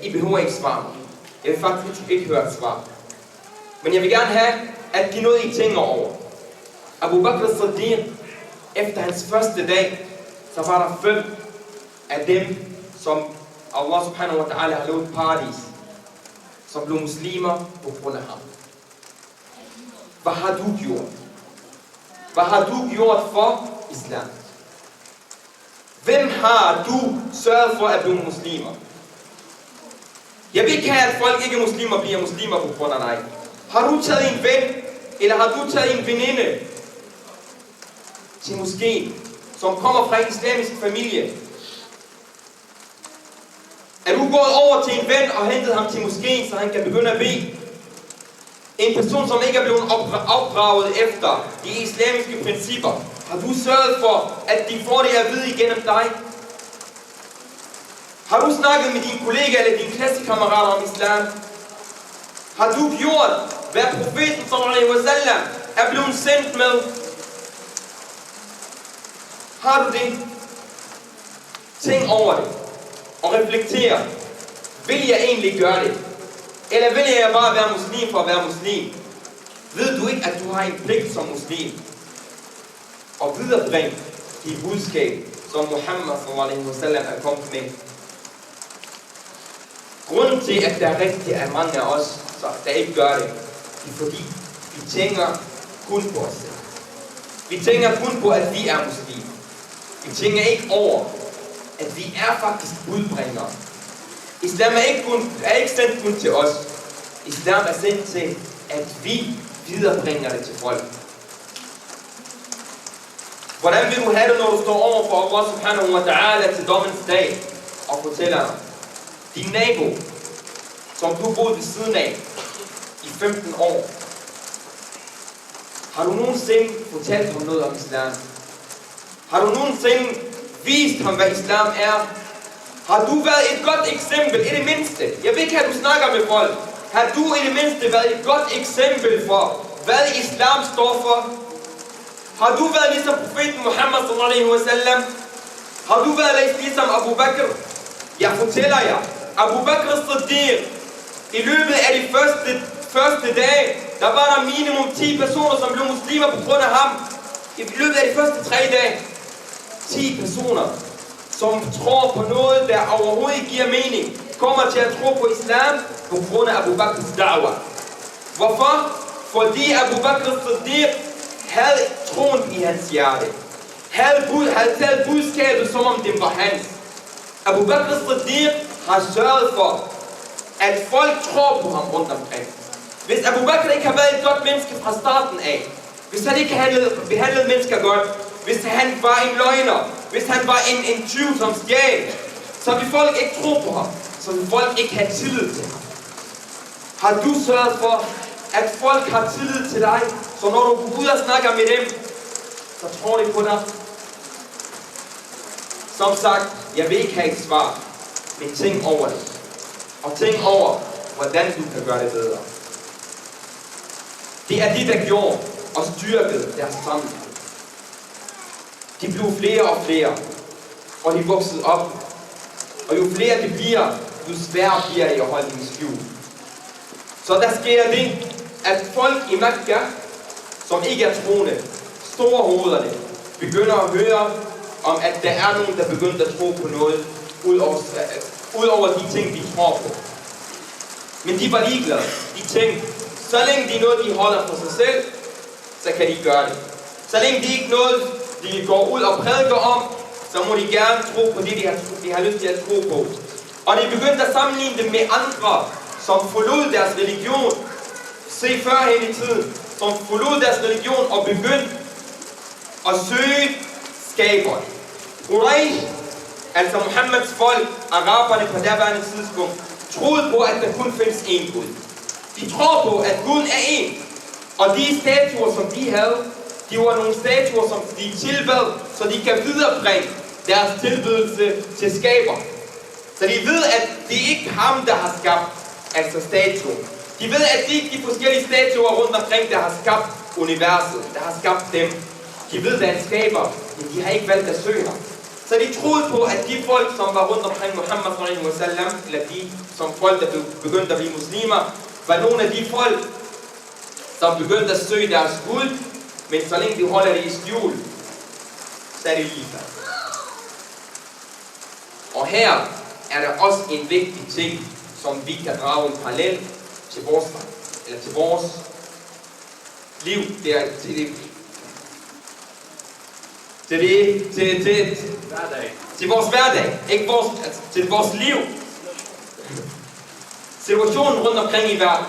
I behøver ikke svare. Jeg vil faktisk ikke høre et svar. Men jeg vil gerne have, at de noget I tænker over. Abu Bakr as-Siddiq, efter hans første dag, så var der 5 af dem, som Allah subhanahu wa ta'ala har lovet paradis, som blev muslimer på grund af ham. Hvad har du gjort? Hvad har du gjort for islam? Hvem har du sørget for at blive muslimer? Jeg vil ikke have, at folk ikke muslimer bliver muslimer på grund af dig. Har du taget en ven, eller har du taget en veninde til moskeen, som kommer fra en islamisk familie? Er du gået over til en ven og hentet ham til moskeen, så han kan begynde at bede? En person, som ikke er blevet opdraget efter de islamiske principper, har du sørget for, at de får det at vide igennem dig? Har du snakket med dine kollegaer eller dine klassekammerater om islam? Har du gjort, hvad profeten sallallahu alaihi wasallam er blevet sendt med? Har du det? Tænk over det og reflekter. Vil jeg egentlig gøre det? Eller vil jeg bare være muslim for at være muslim? Ved du ikke, at du har en pligt som muslim? Og viderebring de budskab, som Muhammad sallallahu alaihi wasallam er kommet med. Grunden til, at der er rigtig mange af os, der ikke gør det, det er fordi, vi tænker kun på os selv. Vi tænker kun på, at vi er muslimer. Vi tænker ikke over, at vi er faktisk budbringere. Islam er ikke sendt kun til os. Islam er sendt til, at vi viderebringer det til folk. Hvordan vil du have det, når du står over for Allah subhanahu wa ta'ala til dommens dag og fortæller din nabo, som du boede ved siden af i 15 år, har du nogensinde fortalt ham noget om islam? Har du nogensinde vist ham, hvad islam er? Har du været et godt eksempel, i det mindste? Jeg ved ikke, at du snakker med folk. Har du i det mindste været et godt eksempel for, hvad islam står for? Har du været ligesom profeten Muhammad sallallahu alaihi wasallam? Har du været ligesom Abu Bakr? Jeg fortæller jer, Abu Bakr as-Siddiq, i løbet af de første dage, der var der minimum 10 personer, som blev muslimer på grund af ham. I løbet af de første 3 dage, 10 personer, som tror på noget, der overhovedet ikke giver mening, kommer til at tro på islam på grund af Abu Bakrs da'wah. Hvorfor? Fordi Abu Bakr as-Siddiq havde troen i hans hjerte. Havde taget budskabet, som om det var hans. Abu Bakr as-Siddiq har sørget for, at folk tror på ham rundt omkring. Hvis Abu Bakr ikke har været et godt menneske fra starten af, hvis han ikke havde behandlet mennesker godt, hvis han var en løgner, hvis han var en tyv som stjal, så vil folk ikke tro på ham. Så vil folk ikke have tillid til ham. Har du sørget for, at folk har tillid til dig, så når du går ud og snakker med dem, så tror de på dig? Som sagt, jeg vil ikke have et svar, men tænk over det. Og tænk over, hvordan du kan gøre det bedre. Det er det, der gjorde, og styrkede deres sammenhold. De blev flere og flere, og de voksede op. Og jo flere det bliver, jo sværere bliver det at holde dem i skjul. Så der sker det, at folk i Mekka, som ikke er troende, storhovederne, begynder at høre om, at der er nogen, der begynder at tro på noget, ud over de ting, de tror på. Men de var ligeglade. De tænkte, så længe det er noget, de holder for sig selv, så kan de gøre det. Så længe det ikke er noget, de går ud og prædiker om, så må de gerne tro på det, de har lyst til at tro på. Og de begyndte at sammenligne det med andre, som forlod deres religion. Se førhen i tiden, som forlod deres religion og begyndte at søge skaberen. Quraysh, altså Muhammeds folk, araberne på derværende tidspunkt, troede på, at der kun findes én Gud. De tror på, at Gud er én. Og de statuer, som de havde, de var nogle statuer, som de tilbad, så de kan viderebringe deres tilbedelse til skaber. Så de ved, at det ikke er ham, der har skabt, altså statuen. De ved, at det ikke er de forskellige statuer rundt omkring, der har skabt universet, der har skabt dem. De ved, at er en skaber, men de har ikke valgt at søge ham. Så de troede på, at de folk, som var rundt omkring Muhammad sallallahu, eller de som folk, der begyndte at blive muslimer, var nogle af de folk, som begyndte at søge deres Gud, men så længe de holder det i skjul, så er det ligeglade. Og her er der også en vigtig ting, som vi kan drage en parallel til vores liv, til vores hverdag, ikke til vores liv. Situationen rundt omkring i verden.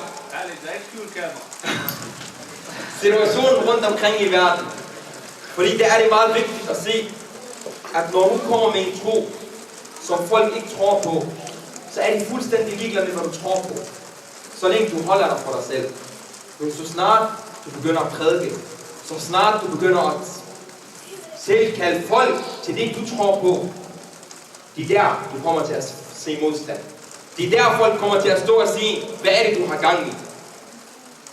Situationen rundt omkring i verden. Fordi der er det meget vigtigt at se, at når du kommer med en tro, som folk ikke tror på, så er de fuldstændig ligeglade med, hvad du tror på. Så længe du holder dig for dig selv. Men så snart du begynder at prædike, så snart du begynder at selv kalde folk til det, du tror på, det er der, du kommer til at se modstand. Det er der, folk kommer til at stå og sige, hvad er det, du har gang i?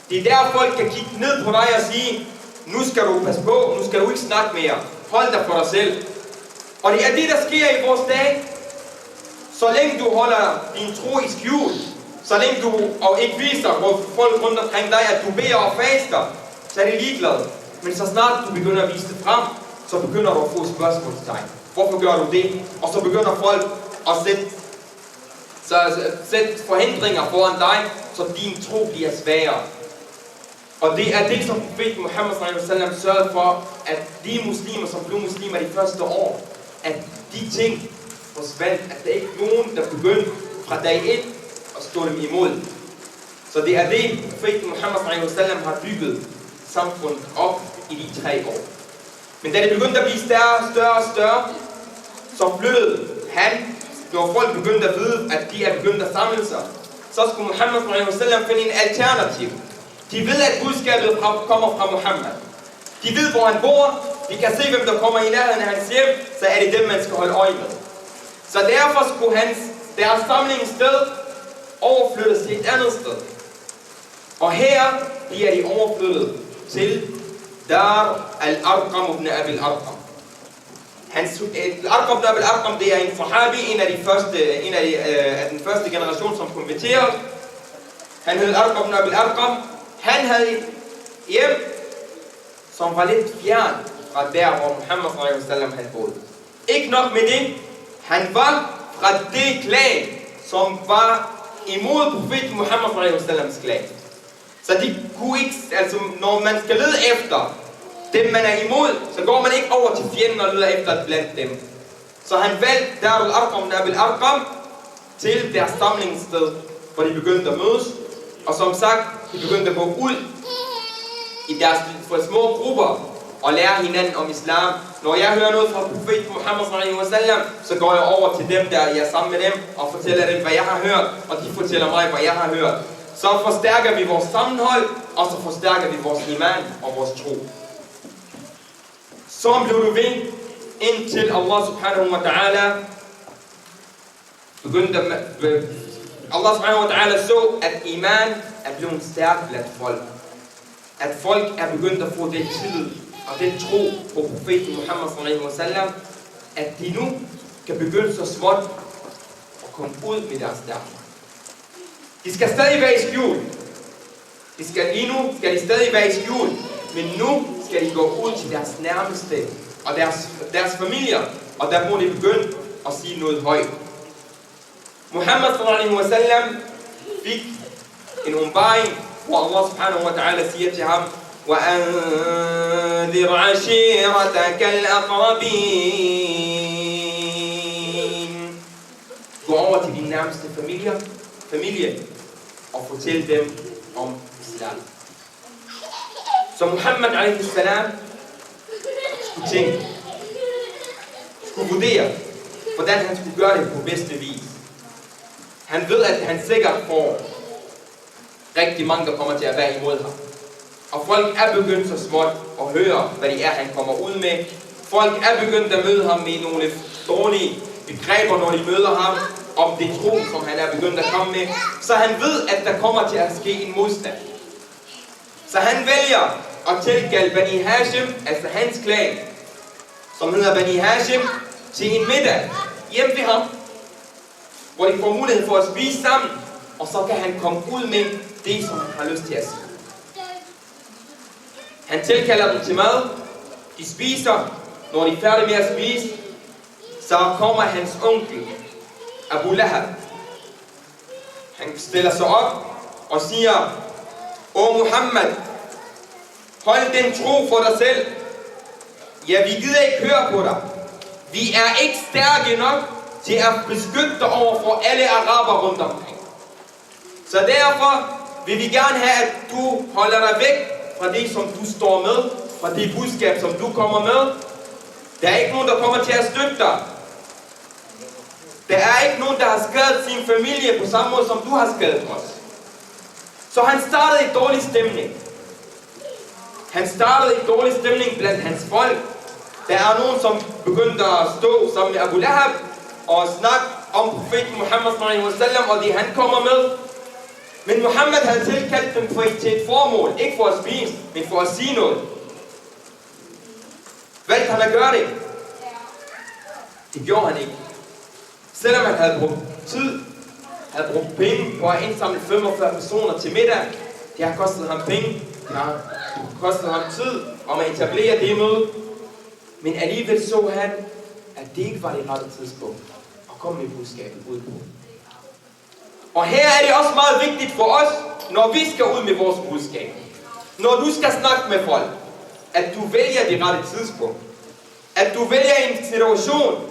Det er der, folk kan kigge ned på dig og sige, nu skal du passe på, nu skal du ikke snakke mere. Hold dig for dig selv. Og det er det, der sker i vores dag. Så længe du holder din tro i skjul, så længe du og ikke viser folk rundt omkring dig, at du beder og faster, så er det ligeglade. Men så snart du begynder at vise det frem, så begynder du at få spørgsmålstegn. Hvorfor gør du det? Og så begynder folk at sætte forhindringer foran dig, så din tro bliver svagere. Og det er det, som profeten Muhammad sallallahu sørgede for, at de muslimer, som blev muslimer de første år, at de ting forsvandt, at der ikke er nogen, der begyndte fra dag 1 at stå dem imod. Så det er det, profeten Muhammad sallallahu har bygget samfundet op i de 3 år. Men da det begyndte at blive større, så flyttede han, når folk begyndte at vide, at de er begyndt at samle sig, så skulle Muhammad sallallahu finde en alternativ. De ved, at budskabet kommer fra Muhammad. De ved, hvor han bor. De kan se, hvem der kommer i nærheden af hans hjem. Så er det dem, man skal holde øje med. Så derfor skulle deres samlingssted overflyttes til et andet sted. Og her bliver de overflyttet til Dar al-Arqam ibn Abi al-Arqam. Al-Arqam ibn Abi al-Arqam, det er en sahabi, en af den første generation, som konverterede. Han hed Al-Arqam ibn Abi al-Arqam. Han havde et hjem, som var lidt fjern fra der, hvor Muhammad sallallahu han boede. Ikke nok med det, han var fra det klan, som var imod profeten Muhammad sallallahu klan. Så de kunne ikke, altså når man skal lede efter dem, man er imod, så går man ikke over til fjenden og leder efter blandt dem. Så han valgte Dar al-Arqam ibn Abi al-Arqam til deres samlingssted, hvor de begyndte at mødes. Og som sagt, de begyndte at gå ud i deres små grupper og lære hinanden om islam. Når jeg hører noget fra profeten Muhammad sallallahu, så går jeg over til dem, der jeg er sammen med dem, og fortæller dem, hvad jeg har hørt, og de fortæller mig, hvad jeg har hørt. Så forstærker vi vores sammenhold, og så forstærker vi vores iman og vores tro. Så blev du ved, indtil Allah subhanahu wa ta'ala begyndte Allah subhanahu wa ta'ala så, at iman er blevet stærkt blandt folk. at folk er begyndt at få den tillid og den tro på profeten Muhammad sallallahu alaihi wasallam, at de nu kan begynde så småt at komme ud med deres nærmeste. De skal stadig være i skjul. Lige nu skal de stadig være i skjul, men nu skal de gå ud til deres nærmeste og deres familier, og der må de begynde at sige noget højt. Muhammad sallallahu alaihi wasallam fik en åbenbaring, hvor Allah subhanahu wa ta'ala siger til ham: وَأَنذِرْ عَشِيرَتَكَ الْأَقْرَبِينَ. Gå over til din nærmeste familie og fortæl dem om islam. Så Muhammad alaihi salam skulle tænke, skulle vurdere, hvordan han skulle gøre det på bedste vis. Han ved, at han sikkert får rigtig mange, der kommer til at være imod ham. Og folk er begyndt så småt at høre, hvad det er, han kommer ud med. Folk er begyndt at møde ham med nogle dårlige begreber, når de møder ham, om det tro, som han er begyndt at komme med. Så han ved, at der kommer til at ske en modstand. Så han vælger at tilkalde Bani Hashim, altså hans klan, som hedder Bani Hashim, til en middag hjem ved ham, hvor de får mulighed for at spise sammen, og så kan han komme ud med det, som han har lyst til at sige. Han tilkalder dem til mad, de spiser. Når de er færdige med at spise, så kommer hans onkel, Abu Lahab. Han stiller sig op og siger: "O Muhammad, hold den tro for dig selv. Ja, vi gider ikke høre på dig. Vi er ikke stærke nok til at beskytte dig over for alle araber rundt omkring. Så derfor vil vi gerne have, at du holder dig væk fra det, som du står med, fra det budskab, som du kommer med. Der er ikke nogen, der kommer til at støtte dig. Der er ikke nogen, der har skadet sin familie på samme måde, som du har skadet os." Så han startede en dårlig stemning. Han startede en dårlig stemning blandt hans folk. Der er nogen, som begyndte at stå sammen med Abu Lahab og snakke om profeten Muhammad sallallahu alaihi wasallam og det han kommer med. Men Muhammad havde tilkaldt dem til et formål, ikke for at spise, men for at sige noget. Valgte han at gøre det? Det gjorde han ikke. Selvom han havde brugt tid, havde brugt penge på at indsamle 45 personer til middag, det har kostet ham penge, det har kostet ham tid om at etablere det møde. Men alligevel så han, at det ikke var det rette tidspunkt at komme med budskabet ud på. Og her er det også meget vigtigt for os, når vi skal ud med vores budskab. Når du skal snakke med folk, at du vælger det rette tidspunkt. At du vælger en situation,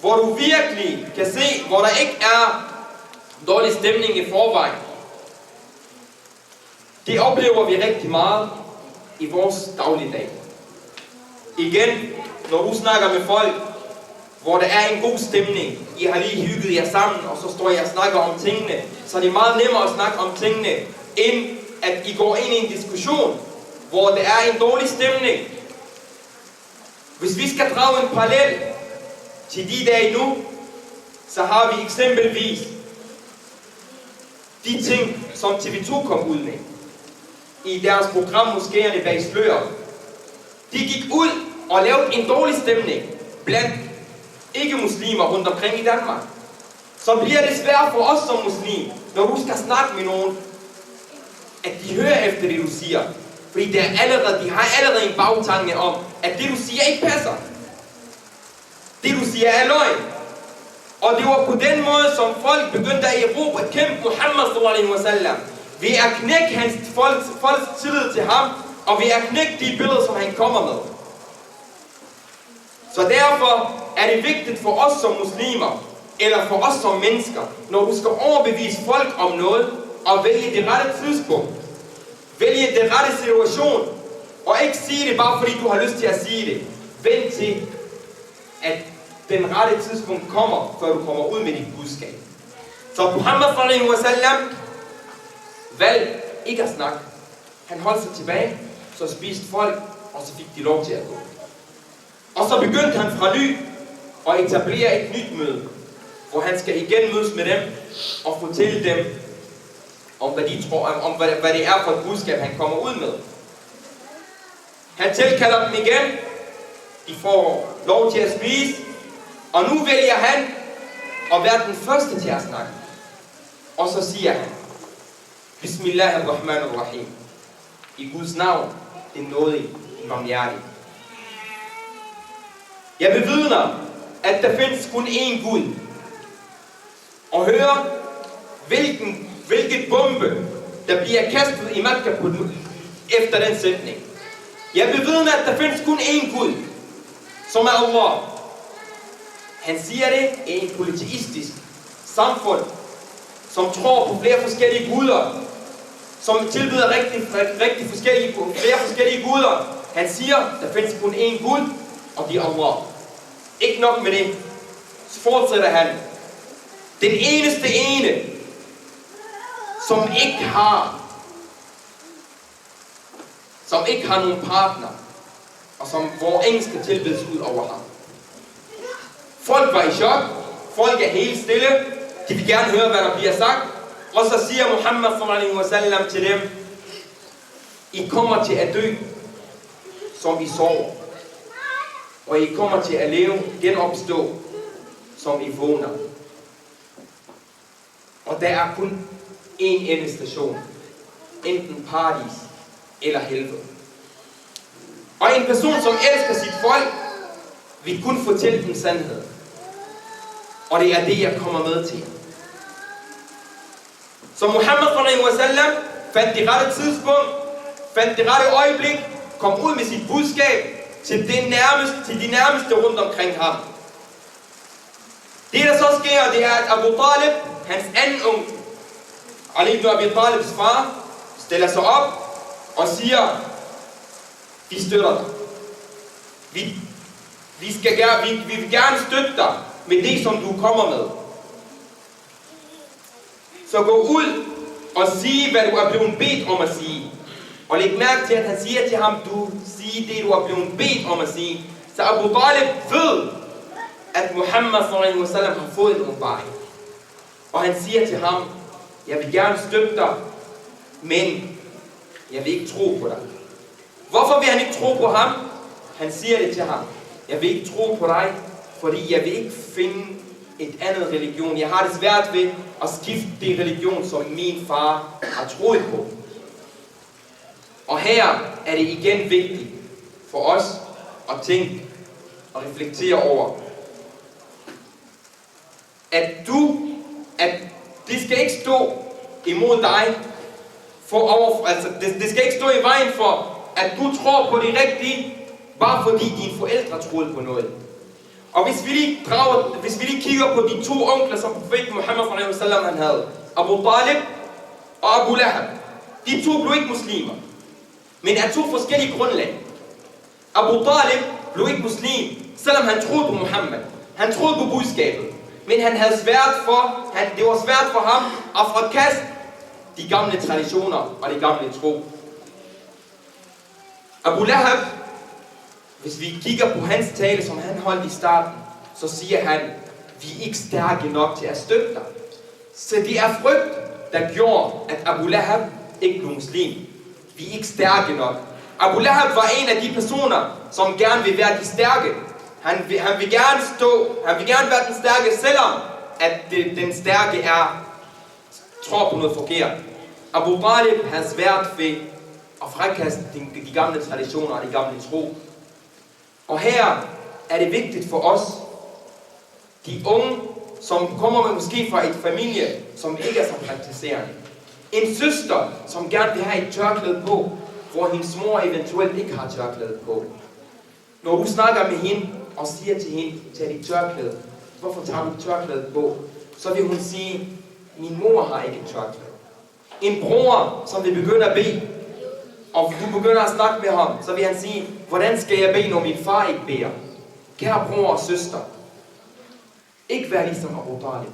hvor du virkelig kan se, hvor der ikke er dårlig stemning i forvejen. Det oplever vi rigtig meget i vores dagligdag. Igen, når du snakker med folk, hvor der er en god stemning, I har lige hygget jer sammen, og så står jeg og snakker om tingene, så er det meget nemmere at snakke om tingene, end at I går ind i en diskussion, hvor der er en dårlig stemning. Hvis vi skal drage en parallel til de dage nu, så har vi eksempelvis de ting, som TV2 kom ud med i deres program Moskéerne bag sløret. De gik ud og lavede en dårlig stemning blandt ikke-muslimer rundt omkring i Danmark. Så bliver det svært for os som muslim, når du skal snakke med nogen, at de hører efter det, du siger. Fordi de har allerede en bagtanke om, at det, du siger, ikke passer. Det, du siger, er løgn. Og det var på den måde, som folk begyndte at erobre og kæmpe Muhammad sallallahu alaihi wasallam. Ved at knække folks tillid til ham, og ved at knække de billeder, som han kommer med. Så derfor er det vigtigt for os som muslimer, eller for os som mennesker, når du skal overbevise folk om noget, og vælge det rette tidspunkt, vælge den rette situation, og ikke sige det bare fordi du har lyst til at sige det. Vent til, at den rette tidspunkt kommer, før du kommer ud med dit budskab. Så Muhammad sallallahu alaihi wasallam valgte ikke at snakke. Han holdt sig tilbage, så spiste folk, og så fik de lov til at gå. Og så begyndte han fra ny at etablere et nyt møde, hvor han skal igen mødes med dem og fortælle dem om hvad de tror, om hvad det er for et budskab, han kommer ud med. Han tilkalder dem igen. De får lov til at spise. Og nu vælger han at være den første til at snakke. Og så siger han, Bismillahirrahmanirrahim. I Guds navn, det nådige, barmhjertige. Jeg bevidner, at der findes kun én Gud. Og hør, hvilket bombe, der bliver kastet i Mekka efter den sætning. Jeg bevidner, at der findes kun én Gud, som er Allah. Han siger det i en polyteistisk samfund, som tror på flere forskellige guder, som tilbyder flere forskellige guder. Han siger, der findes kun én Gud, og det er Allah. Ikke nok med det, så fortsætter han. Den eneste ene, som ikke har nogen partner, og hvor ingen skal tilbedes ud over ham. Folk var i chok. Folk er helt stille. De vil gerne høre, hvad der bliver sagt. Og så siger Muhammad sallallahu alaihi wasallam til dem, I kommer til at dø, som I sover. Og I kommer til at leve, genopstå, som I vågner. Og der er kun én endestation. Enten paradis eller helvede. Og en person, som elsker sit folk, vil kun fortælle dem sandhed. Og det er det, jeg kommer med til. Så Muhammad sallallahu alaihi wasallam fandt det rette tidspunkt, fandt det rette øjeblik, kom ud med sit budskab til de nærmeste rundt omkring ham. Det, der så sker, det er, at Abu Talib, hans anden onkel, Ali ibn Abi Talibs far, stiller sig op og siger, vi støtter dig. Vi vil gerne støtte dig med det, som du kommer med. Så gå ud og sig, hvad du er blevet bedt om at sige. Og læg mærke til, at han siger til ham, du siger det, du er blevet bedt om at sige. Så Abu Talib ved, at Muhammad sallallahu alaihi wasallam har fået en åbenbaring. Og han siger til ham, jeg vil gerne støtte dig, men jeg vil ikke tro på dig. Hvorfor vil han ikke tro på ham? Han siger det til ham. Jeg vil ikke tro på dig, fordi jeg vil ikke finde et andet religion. Jeg har det svært ved at skifte det religion, som min far har troet på. Og her er det igen vigtigt for os at tænke og reflektere over, at det skal ikke stå imod dig, det skal ikke stå i vejen for, at du tror på det rigtige, bare fordi dine forældre troede på noget. Og hvis vi lige kigger på de to onkler, som profeten Muhammad sallallahu alaihi wasallam han havde, Abu Talib og Abu Lahab, de to blev ikke muslimer, men af to forskellige grundlag. Abu Talib blev ikke muslim, selvom han troede på Muhammad. Han troede på budskabet, men det var svært for ham at forkaste de gamle traditioner og de gamle tro. Abu Lahab, hvis vi kigger på hans tale, som han holdt i starten, så siger han, vi er ikke stærke nok til at støtte dig. Så det er frygt, der gjorde, at Abu Lahab ikke blev muslim. Vi er ikke stærke nok. Abu Lahab var en af de personer, som gerne vil være de stærke. Han vil gerne være den stærke, selvom at den stærke tror på noget forkert. Abu Talib har svært ved at frikaste de gamle traditioner og de gamle tro. Og her er det vigtigt for os, de unge, som kommer med måske fra et familie, som ikke er så praktiserende. En søster, som gerne vil have et tørklæde på, hvor hendes mor eventuelt ikke har tørklæde på. Når du snakker med hende og siger til hende, tag dit tørklæde, hvorfor tager du tørklæde på? Så vil hun sige, min mor har ikke et tørklæde. En bror, som vil begynde at bede, og du begynder at snakke med ham, så vil han sige, hvordan skal jeg bede, når min far ikke beder? Kære bror og søster, ikke vær ligesom Abu Talib.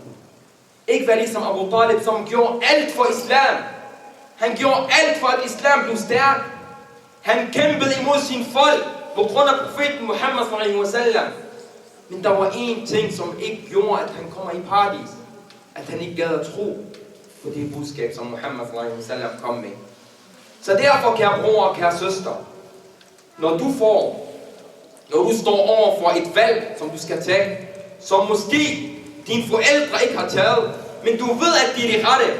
Ikke vær ligesom Abu Talib, som gjorde alt for islam. Han gjorde alt for, at islam blev stærk. Han kæmpede imod sin folk på grund af profeten Muhammad sallallahu alaihi wasallam. Men der var én ting, som ikke gjorde, at han kommer i paradis. At han ikke gad at tro. på det budskab, som Muhammad sallallahu alaihi wasallam kom med. Så derfor, kære bror og kære søster, når du står over for et valg, som du skal tage, som måske dine forældre ikke har taget, men du ved, at det er det rette,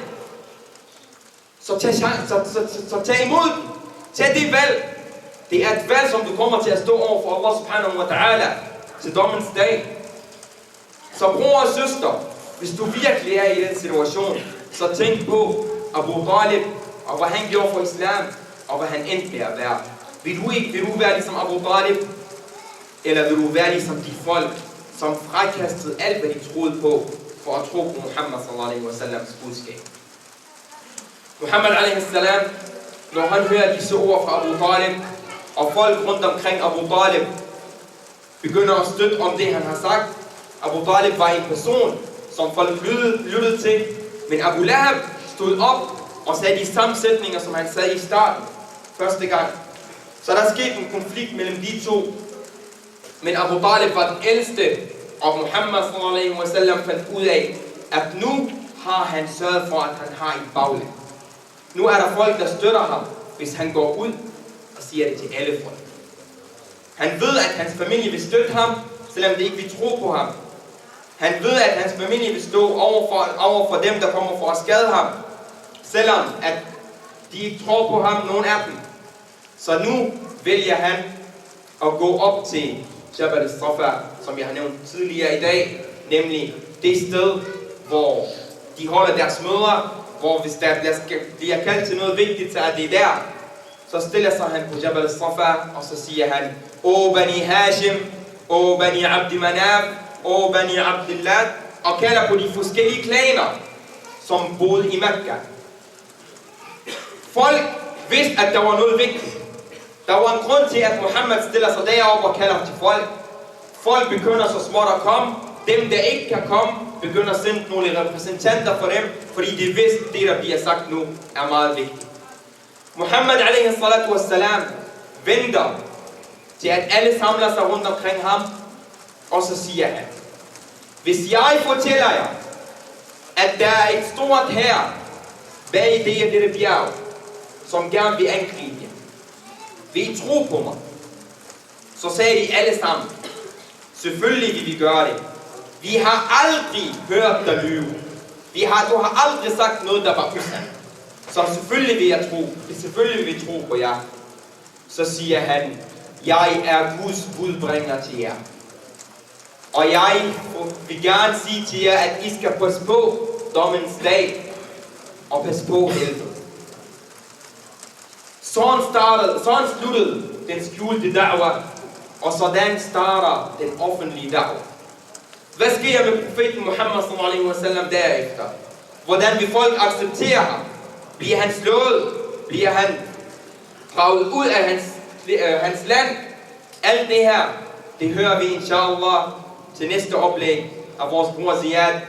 så tag imod den. Tag det valg. Det er et valg, som du kommer til at stå over for Allah subhanahu wa ta'ala til dommens dag. Så bror og søster, hvis du virkelig er i den situation, så tænk på Abu Talib, og hvad han gjorde for islam, og hvad han endte med at være. Vil du være ligesom Abu Talib, eller vil du være ligesom de folk, som frakastede alt, hvad de troede på, for at tro på Muhammad sallallahu alaihi wasallams budskab? Muhammad alaihi salam, når han hører disse ord fra Abu Talib, og folk rundt omkring Abu Talib begynder at støtte om det, han har sagt. Abu Talib var en person, som folk lyttede til, men Abu Lahab stod op og sagde de samme sætninger, som han sagde i starten, første gang. Så der skete en konflikt mellem de to. Men Abu Talib var den ældste, og Muhammad sallallahu alaihi wasallam fandt ud af, at nu har han sørget for, at han har en bagland. Nu er der folk, der støtter ham, hvis han går ud og siger det til alle folk. Han ved, at hans familie vil støtte ham, selvom de ikke vil tro på ham. Han ved, at hans familie vil stå over for dem, der kommer for at skade ham, selvom at de ikke tror på ham, nogen af dem. Så nu vælger han at gå op til Jabal al-Safa, som jeg har nævnt tidligere i dag, nemlig det sted, hvor de holder deres møder, hvor hvis der bliver kaldt til noget vigtigt, så er det der. Så stiller sig han på Jabal al-Safa, og så siger han: O Bani Hashim, O Bani Abdi Manaf, O Bani Abdillah, og kalder på de forskellige klaner, som boede i Mekka. Folk vidste, at der var noget vigtigt. Der var en grund til, at Muhammad stiller sig deroppe og kalder til folk. Folk begynder så småt at komme. Dem, der ikke kan komme, begynder at sende nogle repræsentanter for dem, fordi de vidste, at det, der bliver sagt nu, er meget vigtigt. Muhammad alaihi salatu wassalam venter til, at alle samler sig rundt omkring ham, og så siger han: hvis jeg fortæller jer, at der er et stort hær bag det af dette bjerg, som gerne vil angribe jer, vil I tro på mig? Så sagde de alle sammen: selvfølgelig vil vi gøre det. Vi har aldrig hørt dig lyve. Du har aldrig sagt noget, der var usandt. Så selvfølgelig vil jeg tro. Selvfølgelig vil vi tro på jer. Så siger han: jeg er Guds budbringer til jer. Og jeg vil gerne sige til jer, at I skal passe på dommens dag, og passe på helvede. Sådan sluttede den skjulte da'wah, og sådan starter den offentlige da'wah. Hvad sker med profeten Muhammad sallallahu alaihi wasallam derefter? Hvordan vil folk acceptere ham? Bliver han slået? Bliver han draget ud af hans land? Alt det her, det hører vi inshallah til næste oplæg af vores bror Ziyad.